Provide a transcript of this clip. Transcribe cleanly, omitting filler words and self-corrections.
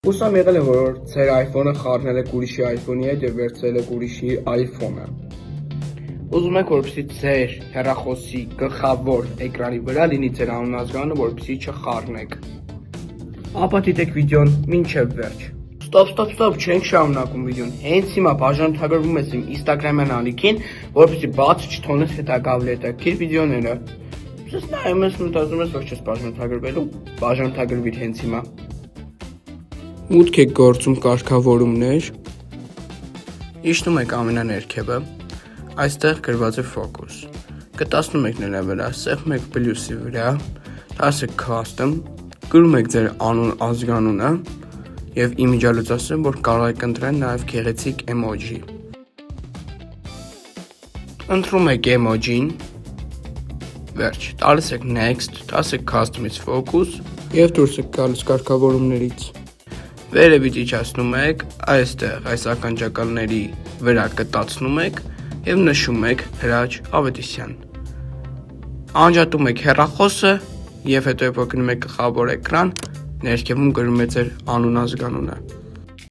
Հուսամ եղել է, որ ձեր iPhone-ը խառնել եք ուրիշի iPhone-ի հետ եւ վերցրել եք ուրիշի iPhone-ը։ Ուզում եք, որպեսզի ձեր հեռախոսի գլխավոր էկրանի վրա լինի ձեր անունազգանունը, որպեսզի չխառնեք։ Ապա դիտեք վիդեոն մինչև վերջ։ Ստոպ, չենք շարունակում վիդեոն։ Հենց հիմա բաժանորդագրվում ես իմ Instagram-յան ալիքին, որպեսզի բաց չթողնես հետագավլետակիր վիդեոները։ Ես նայում ես, մտածում ես, որ չես բաժանորդագրվելու, բաժանորդագրվիր հենց հիմա։ Մուտք եք գործում կարգավորումներ, իջնում եք ամենաներքևը, այստեղ գրված է focus, կտացնում եք նրա վրա, սեղմում եք պլյուսի վրա, տասեք custom, գրում եք ձեր անուն ազգանունը և իմիջալուծասում, որ կարող եք ընտրել նաև գեղեցիկ էմոջի։ Ընտրում եք էմոջին, վերջ, տալիս եք next, տասեք customize focus և դուրս եք գալիս կարգավորումներից։ Վերևից իջացնում եք, այստեղ այս ականջակալների վրա կտացնում եք և նշում եք Հրաչ Ավետիսյան։ Անջատում եք հեռախոսը և հետո երբ որ գնում եք գլխավոր էկրան, ներքևում գրում եք ձեր անուն ազգանունը։